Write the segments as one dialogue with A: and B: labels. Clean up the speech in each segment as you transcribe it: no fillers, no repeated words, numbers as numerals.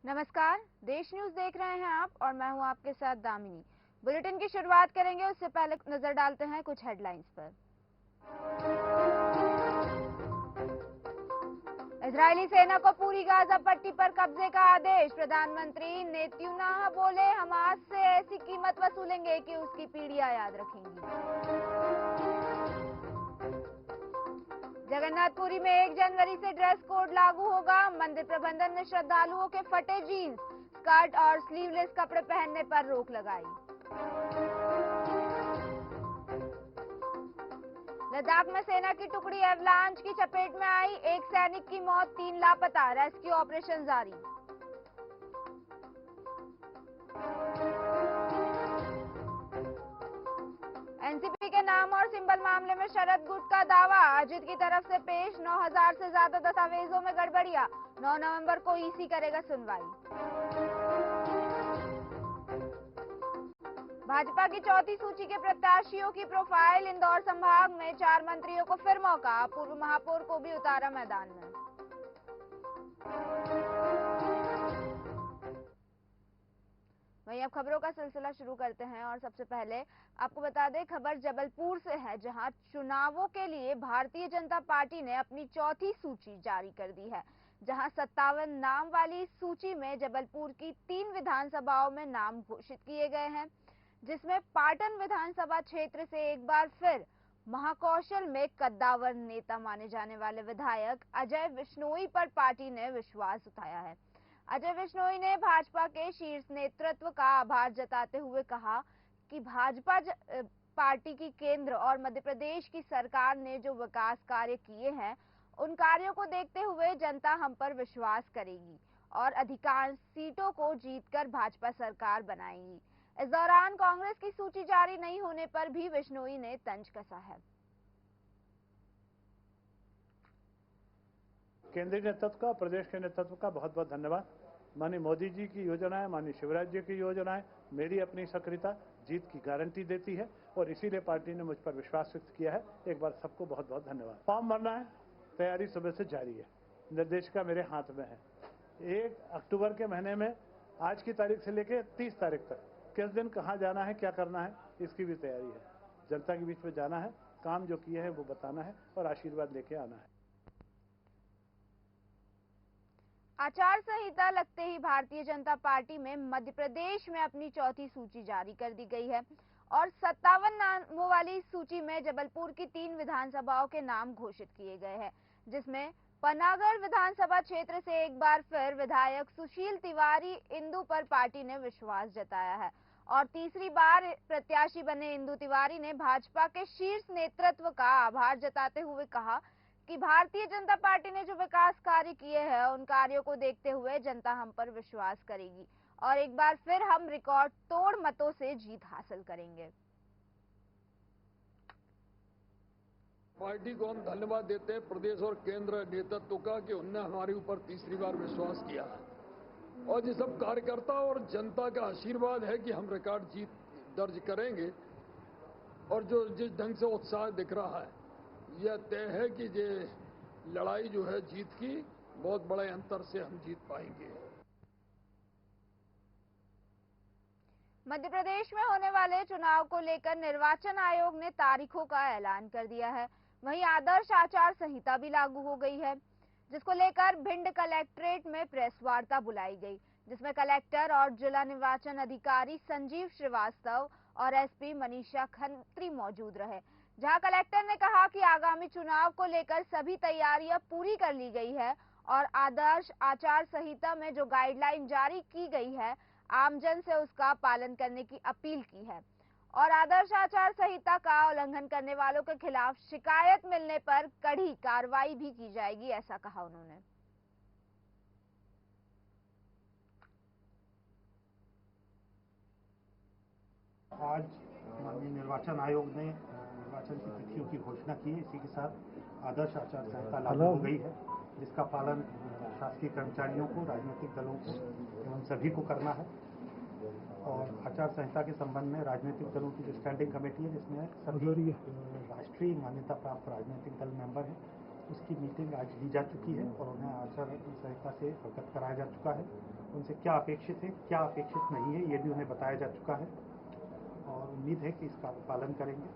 A: नमस्कार, देश न्यूज देख रहे हैं आप और मैं हूं आपके साथ दामिनी। बुलेटिन की शुरुआत करेंगे उससे पहले नजर डालते हैं कुछ हेडलाइंस पर। इजरायली सेना को पूरी गाजा पट्टी पर कब्जे का आदेश। प्रधानमंत्री नेतन्याहू बोले, हमास से ऐसी कीमत वसूलेंगे कि उसकी पीढ़ियां याद रखेंगी। जगन्नाथपुरी में 1 जनवरी से ड्रेस कोड लागू होगा। मंदिर प्रबंधन ने श्रद्धालुओं के फटे जीन्स, स्कर्ट और स्लीवलेस कपड़े पहनने पर रोक लगाई। लद्दाख में सेना की टुकड़ी एवलांच की चपेट में आई। 1 सैनिक की मौत, 3 लापता। रेस्क्यू ऑपरेशन जारी। एनसीपी के नाम और सिंबल मामले में शरद गुट का दावा। अजित की तरफ से पेश 9000 से ज्यादा दस्तावेजों में गड़बड़ियां। 9 नवंबर को ईसी करेगा सुनवाई। भाजपा की चौथी सूची के प्रत्याशियों की प्रोफाइल। इंदौर संभाग में 4 मंत्रियों को फिर मौका। पूर्व महापौर को भी उतारा मैदान में। वहीं अब खबरों का सिलसिला शुरू करते हैं और सबसे पहले आपको बता दें, खबर जबलपुर से है, जहां चुनावों के लिए भारतीय जनता पार्टी ने अपनी चौथी सूची जारी कर दी है। जहां 57 नाम वाली सूची में जबलपुर की 3 विधानसभाओं में नाम घोषित किए गए हैं, जिसमें पाटन विधानसभा क्षेत्र से एक बार फिर महाकौशल में कद्दावर नेता माने जाने वाले विधायक अजय विश्नोई पर पार्टी ने विश्वास उठाया है। अजय विश्नोई ने भाजपा के शीर्ष नेतृत्व का आभार जताते हुए कहा कि भाजपा पार्टी की केंद्र और मध्य प्रदेश की सरकार ने जो विकास कार्य किए हैं, उन कार्यों को देखते हुए जनता हम पर विश्वास करेगी और अधिकांश सीटों को जीतकर भाजपा सरकार बनाएगी। इस दौरान कांग्रेस की सूची जारी नहीं होने पर भी विश्नोई ने तंज कसा है।
B: केंद्रीय नेतृत्व का, प्रदेश के नेतृत्व का बहुत बहुत धन्यवाद। माननीय मोदी जी की योजनाएं, माननीय शिवराज जी की योजनाएं मेरी अपनी सक्रियता जीत की गारंटी देती है और इसीलिए पार्टी ने मुझ पर विश्वास व्यक्त किया है। एक बार सबको बहुत बहुत धन्यवाद। फॉर्म भरना है, तैयारी सुबह से जारी है, निर्देशिका मेरे हाथ में है। 1 अक्टूबर के महीने में आज की तारीख से लेकर 30 तारीख तक किस दिन कहाँ जाना है, क्या करना है, इसकी भी तैयारी है। जनता के बीच में जाना है, काम जो किए हैं वो बताना है और आशीर्वाद लेके आना है।
A: आचार संहिता लगते ही भारतीय जनता पार्टी में मध्य प्रदेश में अपनी चौथी सूची जारी कर दी गई है और 57 नामों वाली सूची में जबलपुर की 3 विधानसभाओं के नाम घोषित किए गए हैं, जिसमें पनागढ़ विधानसभा क्षेत्र से एक बार फिर विधायक सुशील तिवारी इंदु पर पार्टी ने विश्वास जताया है और तीसरी बार प्रत्याशी बने इंदु तिवारी ने भाजपा के शीर्ष नेतृत्व का आभार जताते हुए कहा कि भारतीय जनता पार्टी ने जो विकास कार्य किए हैं, उन कार्यों को देखते हुए जनता हम पर विश्वास करेगी और एक बार फिर हम रिकॉर्ड तोड़ मतों से जीत हासिल करेंगे।
C: पार्टी को हम धन्यवाद देते हैं प्रदेश और केंद्र नेतृत्व का कि उनने हमारे ऊपर तीसरी बार विश्वास किया है और जिस सब कार्यकर्ता और जनता का आशीर्वाद है कि हम रिकॉर्ड जीत दर्ज करेंगे और जो जिस ढंग से उत्साह दिख रहा है, यह तय है कि ये लड़ाई जो है जीत की, बहुत बड़े अंतर से हम जीत पाएंगे।
A: मध्य प्रदेश में होने वाले चुनाव को लेकर निर्वाचन आयोग ने तारीखों का ऐलान कर दिया है। वहीं आदर्श आचार संहिता भी लागू हो गई है, जिसको लेकर भिंड कलेक्ट्रेट में प्रेस वार्ता बुलाई गई, जिसमें कलेक्टर और जिला निर्वाचन अधिकारी संजीव श्रीवास्तव और एसपी मनीषा खत्री मौजूद रहे। जहां कलेक्टर ने कहा कि आगामी चुनाव को लेकर सभी तैयारियां पूरी कर ली गई है और आदर्श आचार संहिता में जो गाइडलाइन जारी की गई है, आमजन से उसका पालन करने की अपील की है और आदर्श आचार संहिता का उल्लंघन करने वालों के खिलाफ शिकायत मिलने पर कड़ी कार्रवाई भी की जाएगी, ऐसा कहा उन्होंने।
D: आज माननीय निर्वाचन आयोग ने निर्वाचन की तिथियों की घोषणा की है। इसी के साथ आदर्श आचार संहिता लागू हो गई है, जिसका पालन शासकीय कर्मचारियों को, राजनीतिक दलों को एवं सभी को करना है। और आचार संहिता के संबंध में राजनीतिक दलों की जो स्टैंडिंग कमेटी है, जिसमें सभी राष्ट्रीय मान्यता प्राप्त राजनीतिक दल मेंबर हैं, उसकी मीटिंग आज ली जा चुकी है और उन्हें आचार संहिता से अवगत कराया जा चुका है उनसे क्या अपेक्षित है, क्या अपेक्षित नहीं है, ये भी उन्हें बताया जा चुका है और उम्मीद है कि इसका पालन करेंगे।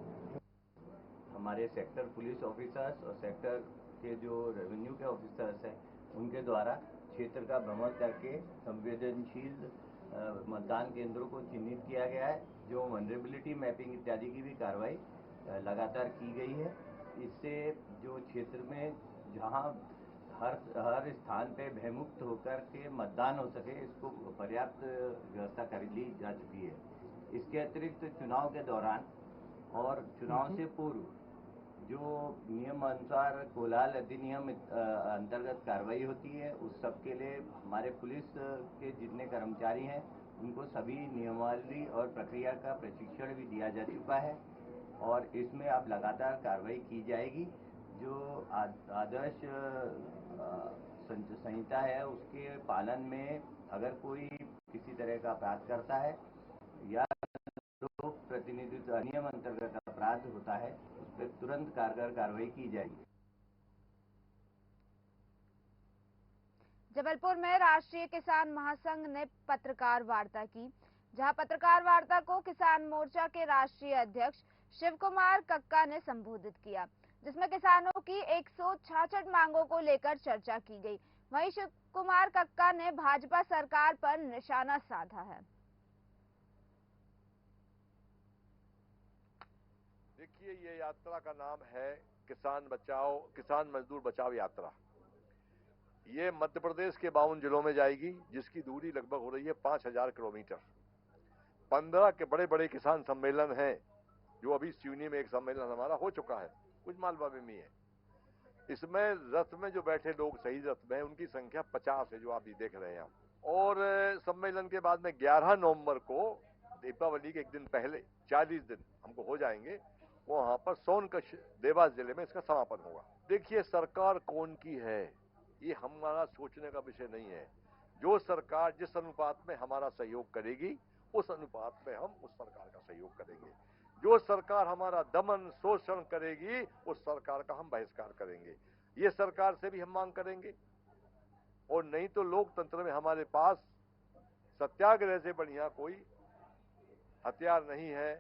E: हमारे सेक्टर पुलिस ऑफिसर्स और सेक्टर के जो रेवेन्यू के ऑफिसर्स हैं उनके द्वारा क्षेत्र का भ्रमण करके संवेदनशील मतदान केंद्रों को चिन्हित किया गया है। जो वनरेबिलिटी मैपिंग इत्यादि की भी कार्रवाई लगातार की गई है। इससे जो क्षेत्र में जहां हर स्थान पे भयमुक्त होकर के मतदान हो सके, इसको पर्याप्त व्यवस्था कर ली जा चुकी है। इसके अतिरिक्त चुनाव के दौरान और चुनाव से पूर्व जो नियम अनुसार कोलाहल अधिनियम अंतर्गत कार्रवाई होती है, उस सब के लिए हमारे पुलिस के जितने कर्मचारी हैं उनको सभी नियमावली और प्रक्रिया का प्रशिक्षण भी दिया जा चुका है और इसमें अब लगातार कार्रवाई की जाएगी। जो आदर्श संहिता है उसके पालन में अगर कोई किसी तरह का अपराध करता है या लोक प्रतिनिधित्व अधिनियम अंतर्गत अपराध होता है, उस पर तुरंत कारगर कार्रवाई की जाएगी।
A: जबलपुर में राष्ट्रीय किसान महासंघ ने पत्रकार वार्ता की, जहां पत्रकार वार्ता को किसान मोर्चा के राष्ट्रीय अध्यक्ष शिव कुमार कक्का ने संबोधित किया, जिसमें किसानों की 166 मांगों को लेकर चर्चा की गई। वहीं शिव कुमार कक्का ने भाजपा सरकार पर निशाना साधा है।
F: देखिए, ये यात्रा का नाम है किसान मजदूर बचाओ यात्रा। ये मध्य प्रदेश के 52 जिलों में जाएगी, जिसकी दूरी लगभग हो रही है 5000 किलोमीटर। 15 के बड़े बड़े किसान सम्मेलन हैं, जो अभी सिवनी में एक सम्मेलन हमारा हो चुका है, कुछ मालवा में भी है। इसमें रथ में जो बैठे लोग शहीद रथ में, उनकी संख्या 50 है, जो आप भी देख रहे हैं। और सम्मेलन के बाद में 11 नवंबर को दीपावली के एक दिन पहले 40 दिन हमको हो जाएंगे, वहां पर सोनकच्छ देवास जिले में इसका समापन होगा। देखिए, सरकार कौन की है ये हमारा सोचने का विषय नहीं है। जो सरकार जिस अनुपात में हमारा सहयोग करेगी, उस अनुपात में हम उस सरकार का सहयोग करेंगे। जो सरकार हमारा दमन शोषण करेगी, उस सरकार का हम बहिष्कार करेंगे। ये सरकार से भी हम मांग करेंगे। और नहीं तो लोकतंत्र में हमारे पास सत्याग्रह से बढ़िया कोई हथियार नहीं है।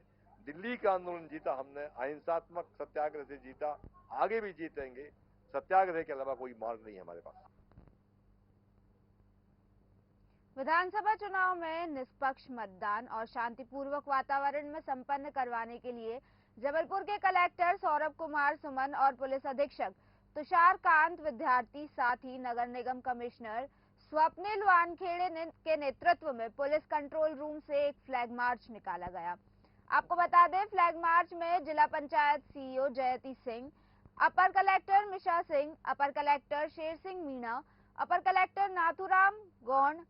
F: दिल्ली का आंदोलन जीता हमने, अहिंसात्मक सत्याग्रह से जीता, आगे भी जीतेंगे। सत्याग्रह के अलावा कोई मार्ग नहीं है हमारे पास।
A: विधानसभा चुनाव में निष्पक्ष मतदान और शांतिपूर्वक वातावरण में संपन्न करवाने के लिए जबलपुर के कलेक्टर सौरभ कुमार सुमन और पुलिस अधीक्षक तुषार कांत विद्यार्थी, साथ ही नगर निगम कमिश्नर स्वप्निल वानखेड़े के नेतृत्व में पुलिस कंट्रोल रूम से एक फ्लैग मार्च निकाला गया। आपको बता दें, फ्लैग मार्च में जिला पंचायत सीईओ जयती सिंह, अपर कलेक्टर मिशा सिंह, अपर कलेक्टर शेर सिंह मीणा, अपर कलेक्टर नाथुराम गौंड,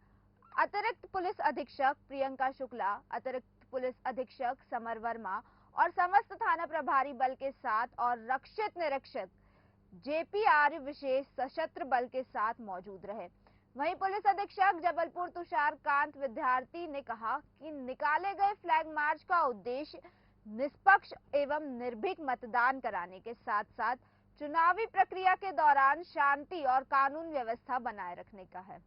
A: अतिरिक्त पुलिस अधीक्षक प्रियंका शुक्ला, अतिरिक्त पुलिस अधीक्षक समर वर्मा और समस्त थाना प्रभारी बल के साथ और रक्षित निरीक्षक जेपीआर विशेष सशस्त्र बल के साथ मौजूद रहे। वहीं पुलिस अधीक्षक जबलपुर तुषार कांत विद्यार्थी ने कहा कि निकाले गए फ्लैग मार्च का उद्देश्य निष्पक्ष एवं निर्भीक मतदान कराने के साथ साथ चुनावी प्रक्रिया के दौरान शांति और कानून व्यवस्था बनाए रखने का है।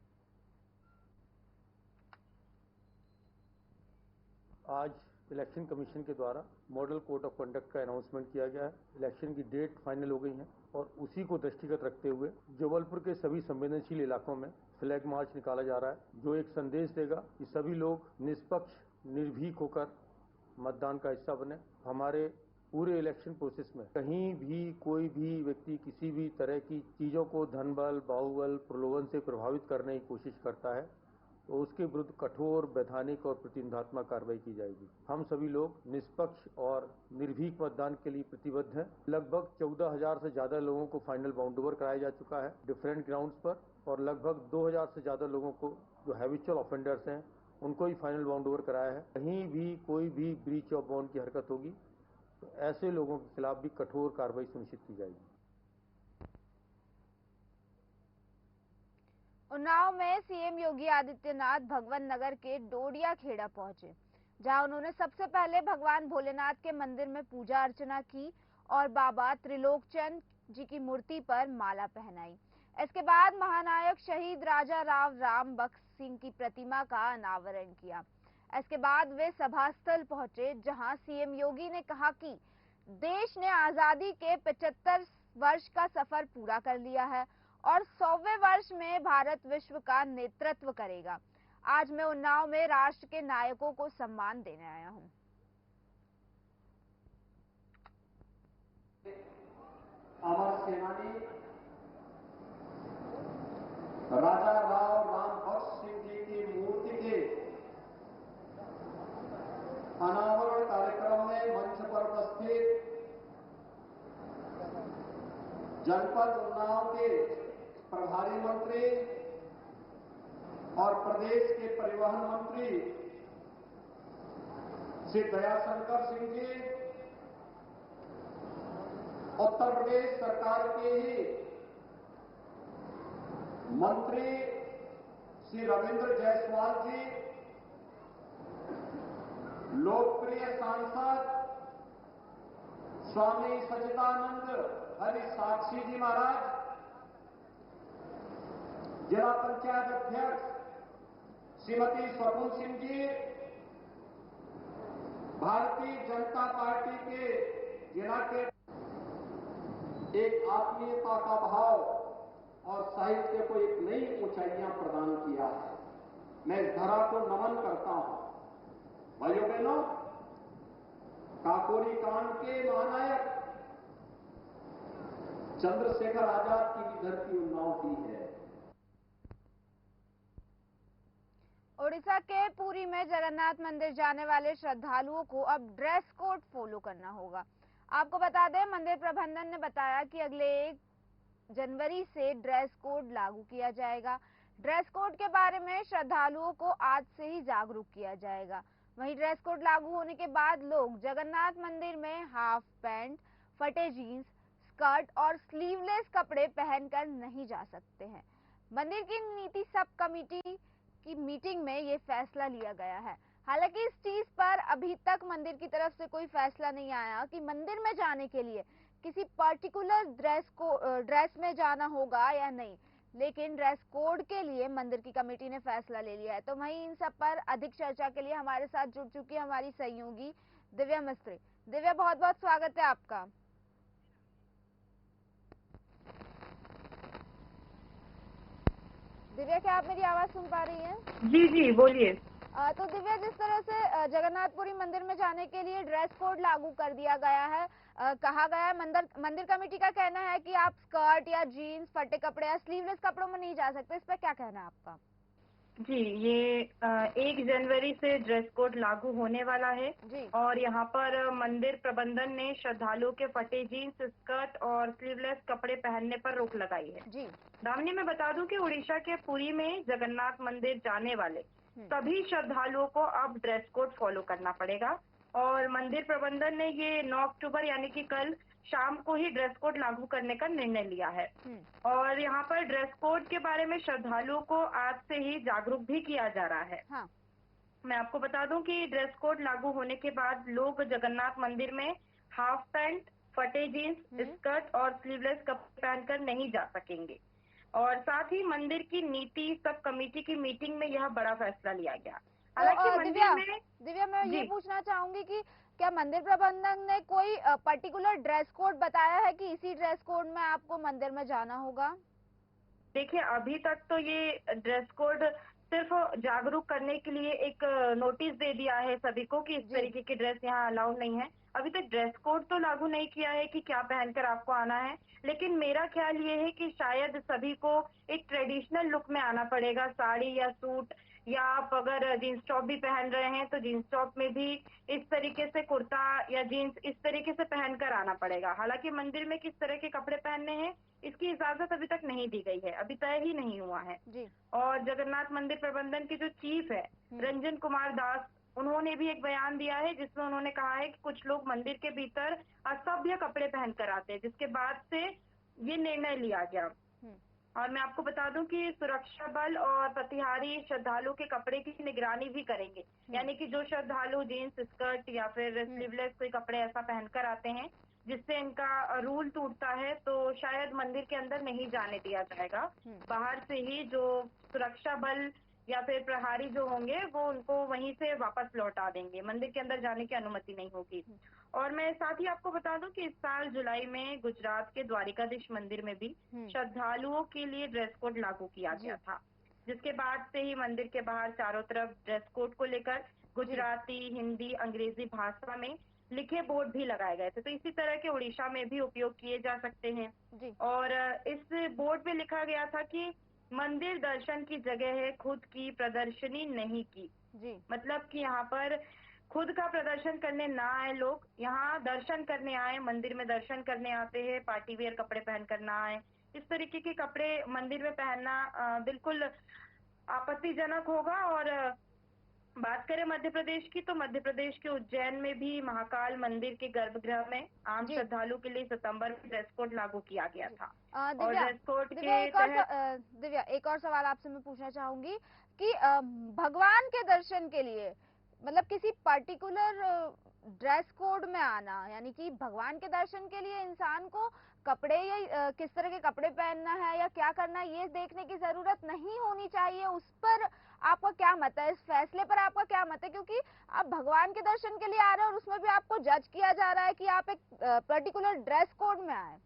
G: आज इलेक्शन कमीशन के द्वारा मॉडल कोड ऑफ कंडक्ट का अनाउंसमेंट किया गया है। इलेक्शन की डेट फाइनल हो गई है और उसी को दृष्टिगत रखते हुए जबलपुर के सभी संवेदनशील इलाकों में फ्लैग मार्च निकाला जा रहा है, जो एक संदेश देगा कि सभी लोग निष्पक्ष निर्भीक होकर मतदान का हिस्सा बने। हमारे पूरे इलेक्शन प्रोसेस में कहीं भी कोई भी व्यक्ति किसी भी तरह की चीजों को धन बल, बाहुबल, प्रलोभन से प्रभावित करने की कोशिश करता है तो उसके विरुद्ध कठोर वैधानिक और प्रतिबंधात्मक कार्रवाई की जाएगी। हम सभी लोग निष्पक्ष और निर्भीक मतदान के लिए प्रतिबद्ध हैं। लगभग 14,000 से ज्यादा लोगों को फाइनल बाउंड ओवर कराया जा चुका है डिफरेंट ग्राउंड्स पर, और लगभग 2,000 से ज्यादा लोगों को जो हैबिचुअल ऑफेंडर्स हैं उनको ही फाइनल बाउंड ओवर कराया है। कहीं भी कोई भी ब्रीच ऑफ बाउंड की हरकत होगी तो ऐसे लोगों के खिलाफ भी कठोर कार्रवाई सुनिश्चित की जाएगी।
A: उन्नाव में सीएम योगी आदित्यनाथ भगवान नगर के डोडिया खेड़ा पहुंचे, जहां उन्होंने सबसे पहले भगवान भोलेनाथ के मंदिर में पूजा अर्चना की और बाबा त्रिलोकचंद जी की मूर्ति पर माला पहनाई। इसके बाद महानायक शहीद राजा राव राम बख्श सिंह की प्रतिमा का अनावरण किया। इसके बाद वे सभा स्थल पहुंचे, जहां सीएम योगी ने कहा कि देश ने आजादी के 75 वर्ष का सफर पूरा कर लिया है और 100वें वर्ष में भारत विश्व का नेतृत्व करेगा। आज मैं उन्नाव में राष्ट्र के नायकों को सम्मान देने आया हूं।
H: अमर सेनानी राजा राव रामबख्श सिंह जी की मूर्ति के अनावरण कार्यक्रम में मंच पर उपस्थित जनपद उन्नाव के प्रभारी मंत्री और प्रदेश के परिवहन मंत्री श्री दयाशंकर सिंह जी, उत्तर प्रदेश सरकार के ही मंत्री श्री रविंद्र जायसवाल जी, लोकप्रिय सांसद स्वामी सच्चिदानंद हरि साक्षी जी महाराज, जिला पंचायत अध्यक्ष श्रीमती स्वप्न सिंह जी, भारतीय जनता पार्टी के जिला के एक आत्मीयता का भाव और साहित्य को एक नई ऊंचाइयां प्रदान किया है। मैं इस धरा को नमन करता हूं। भाइयों बहनों, काकोरी कांड के महानायक चंद्रशेखर आजाद की भी धरती उन्नाव की है।
A: ओडिशा के पुरी में जगन्नाथ मंदिर जाने वाले श्रद्धालुओं को अब ड्रेस कोड फॉलो करना होगा। आपको बता दें, मंदिर प्रबंधन ने बताया कि अगले 1 जनवरी से ड्रेस कोड लागू किया जाएगा। ड्रेस कोड के बारे में श्रद्धालुओं को आज से ही जागरूक किया जाएगा। वहीं ड्रेस कोड लागू होने के बाद लोग जगन्नाथ मंदिर में हाफ पैंट, फटे जीन्स, स्कर्ट और स्लीवलेस कपड़े पहनकर नहीं जा सकते हैं। मंदिर की नीति सब कमेटी की मीटिंग में ये फैसला लिया गया है। हालांकि इस चीज पर अभी तक मंदिर की तरफ से कोई फैसला नहीं आया कि मंदिर में जाने के लिए किसी पर्टिकुलर ड्रेस में जाना होगा या नहीं, लेकिन ड्रेस कोड के लिए मंदिर की कमेटी ने फैसला ले लिया है। तो वहीं इन सब पर अधिक चर्चा के लिए हमारे साथ जुड़ चुकी है हमारी सहयोगी दिव्या मिस्त्री। दिव्या, बहुत बहुत स्वागत है आपका। दिव्या, क्या आप मेरी आवाज सुन पा रही हैं?
I: जी जी, बोलिए।
A: तो दिव्या, जिस तरह से जगन्नाथपुरी मंदिर में जाने के लिए ड्रेस कोड लागू कर दिया गया है, कहा गया है, मंदिर कमेटी का कहना है कि आप स्कर्ट या जीन्स, फटे कपड़े या स्लीवलेस कपड़ों में नहीं जा सकते। इस पर क्या कहना है आपका?
I: जी, ये 1 जनवरी से ड्रेस कोड लागू होने वाला है
A: जी।
I: और यहाँ पर मंदिर प्रबंधन ने श्रद्धालुओं के फटे जीन्स, स्कर्ट और स्लीवलेस कपड़े पहनने पर रोक लगाई है।
A: जी।
I: दामिनी, मैं बता दूं कि उड़ीसा के पुरी में जगन्नाथ मंदिर जाने वाले सभी श्रद्धालुओं को अब ड्रेस कोड फॉलो करना पड़ेगा और मंदिर प्रबंधन ने ये 9 अक्टूबर यानी कि कल शाम को ही ड्रेस कोड लागू करने का निर्णय लिया है। और यहाँ पर ड्रेस कोड के बारे में श्रद्धालुओं को आज से ही जागरूक भी किया जा रहा है।
A: हाँ।
I: मैं आपको बता दूं कि ड्रेस कोड लागू होने के बाद लोग जगन्नाथ मंदिर में हाफ पैंट, फटे जीन्स, स्कर्ट और स्लीवलेस कपड़े पहनकर नहीं जा सकेंगे। और साथ ही मंदिर की नीति सब कमेटी की मीटिंग में यह बड़ा फैसला लिया गया। हालांकि
A: दिव्या, मैं ये पूछना चाहूंगी कि क्या मंदिर प्रबंधन ने कोई पर्टिकुलर ड्रेस कोड बताया है कि इसी ड्रेस कोड में आपको मंदिर में जाना होगा?
I: देखिए, अभी तक तो ये ड्रेस कोड सिर्फ जागरूक करने के लिए एक नोटिस दे दिया है सभी को कि इस तरीके की ड्रेस यहाँ अलाउड नहीं है। अभी तक ड्रेस कोड तो लागू नहीं किया है कि क्या पहनकर आपको आना है, लेकिन मेरा ख्याल ये है कि शायद सभी को एक ट्रेडिशनल लुक में आना पड़ेगा, साड़ी या सूट, या आप अगर जीन्स टॉप भी पहन रहे हैं तो जीन्स टॉप में भी इस तरीके से कुर्ता या जीन्स इस तरीके से पहनकर आना पड़ेगा। हालांकि मंदिर में किस तरह के कपड़े पहनने हैं इसकी इजाजत अभी तक नहीं दी गई है, अभी तय ही नहीं हुआ है।
A: जी।
I: और जगन्नाथ मंदिर प्रबंधन के जो चीफ है रंजन कुमार दास, उन्होंने भी एक बयान दिया है जिसमें उन्होंने कहा है कि कुछ लोग मंदिर के भीतर असभ्य कपड़े पहनकर आते हैं, जिसके बाद से ये निर्णय लिया गया। और मैं आपको बता दूं कि सुरक्षा बल और प्रतिहारी श्रद्धालुओं के कपड़े की निगरानी भी करेंगे, यानी कि जो श्रद्धालु जीन्स, स्कर्ट या फिर स्लीवलेस कोई कपड़े ऐसा पहनकर आते हैं जिससे इनका रूल टूटता है तो शायद मंदिर के अंदर नहीं जाने दिया जाएगा। बाहर से ही जो सुरक्षा बल या फिर प्रहरी जो होंगे वो उनको वहीं से वापस लौटा देंगे, मंदिर के अंदर जाने की अनुमति नहीं होगी। और मैं साथ ही आपको बता दूं कि इस साल जुलाई में गुजरात के द्वारिकाधीश मंदिर में भी श्रद्धालुओं के लिए ड्रेस कोड लागू किया गया था, जिसके बाद से ही मंदिर के बाहर चारों तरफ ड्रेस कोड को लेकर गुजराती, हिंदी, अंग्रेजी भाषा में लिखे बोर्ड भी लगाए गए थे। तो इसी तरह के उड़ीसा में भी उपयोग किए जा सकते हैं। और इस बोर्ड में लिखा गया था कि मंदिर दर्शन की जगह है, खुद की प्रदर्शनी नहीं की। मतलब कि यहाँ पर खुद का प्रदर्शन करने ना आए लोग, यहाँ दर्शन करने आए, मंदिर में दर्शन करने आते हैं, पार्टी वेयर कपड़े पहन कर ना आए। इस तरीके के कपड़े मंदिर में पहनना बिल्कुल आपत्तिजनक होगा। और बात करें मध्य प्रदेश की, तो मध्य प्रदेश के उज्जैन में भी महाकाल मंदिर के गर्भगृह में आम श्रद्धालु के लिए सितंबर में ड्रेस कोड लागू किया गया था। और ड्रेस कोड के तहत
A: दिव्या, एक और सवाल आपसे मैं पूछना चाहूंगी कि भगवान के दर्शन के लिए मतलब किसी पर्टिकुलर ड्रेस कोड में आना, यानी कि भगवान के दर्शन के लिए इंसान को कपड़े या किस तरह के कपड़े पहनना है या क्या करना है ये देखने की जरूरत नहीं होनी चाहिए, उस पर आपका क्या मत है? इस फैसले पर आपका क्या मत है? क्योंकि आप भगवान के दर्शन के लिए आ रहे हैं और उसमें भी आपको जज किया जा रहा है कि आप एक पर्टिकुलर ड्रेस कोड में आए।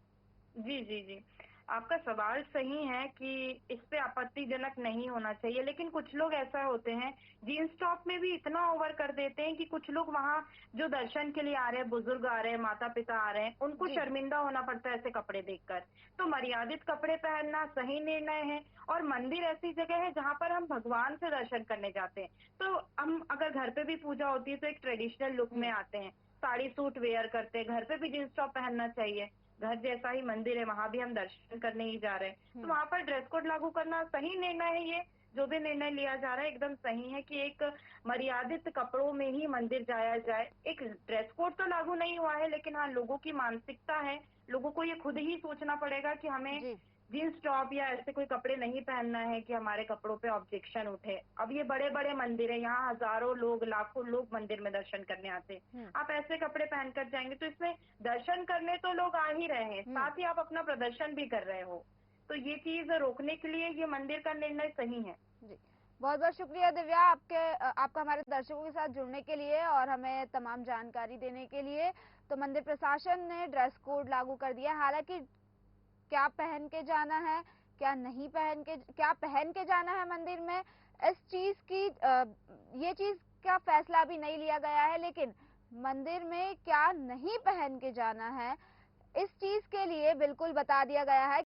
I: जी जी जी, आपका सवाल सही है कि इस पे आपत्तिजनक नहीं होना चाहिए, लेकिन कुछ लोग ऐसा होते हैं जींस टॉप में भी इतना ओवर कर देते हैं कि कुछ लोग वहाँ जो दर्शन के लिए आ रहे हैं, बुजुर्ग आ रहे हैं, माता पिता आ रहे हैं, उनको शर्मिंदा होना पड़ता है ऐसे कपड़े देखकर। तो मर्यादित कपड़े पहनना सही निर्णय है। और मंदिर ऐसी जगह है जहाँ पर हम भगवान से दर्शन करने जाते हैं। तो हम अगर घर पे भी पूजा होती है तो एक ट्रेडिशनल लुक में आते हैं, साड़ी सूट वेयर करते हैं, घर पे भी जींस टॉप पहनना चाहिए। घर जैसा ही मंदिर है, वहाँ भी हम दर्शन करने ही जा रहे हैं, तो वहाँ पर ड्रेस कोड लागू करना सही निर्णय है। ये जो भी निर्णय लिया जा रहा है एकदम सही है कि एक मर्यादित कपड़ों में ही मंदिर जाया जाए। एक ड्रेस कोड तो लागू नहीं हुआ है, लेकिन हाँ लोगों की मानसिकता है, लोगों को ये खुद ही सोचना पड़ेगा कि हमें जींस टॉप या ऐसे कोई कपड़े नहीं पहनना है कि हमारे कपड़ों पे ऑब्जेक्शन उठे। अब ये बड़े बड़े मंदिर है, यहाँ हजारों लोग, लाखों लोग मंदिर में दर्शन करने आते हैं, आप ऐसे कपड़े पहनकर जाएंगे तो इसमें दर्शन करने तो लोग आ ही रहे हैं, साथ ही आप अपना प्रदर्शन भी कर रहे हो। तो ये चीज रोकने के लिए ये मंदिर का निर्णय सही है।
A: बहुत बहुत शुक्रिया दिव्या आपका हमारे दर्शकों के साथ जुड़ने के लिए और हमें तमाम जानकारी देने के लिए। तो मंदिर प्रशासन ने ड्रेस कोड लागू कर दिया, हालांकि क्या पहन के जाना है, क्या नहीं क्या पहन के जाना है मंदिर में, इस चीज की ये चीज का फैसला अभी नहीं लिया गया है, लेकिन मंदिर में क्या नहीं पहन के जाना है इस चीज के लिए बिल्कुल बता दिया गया है।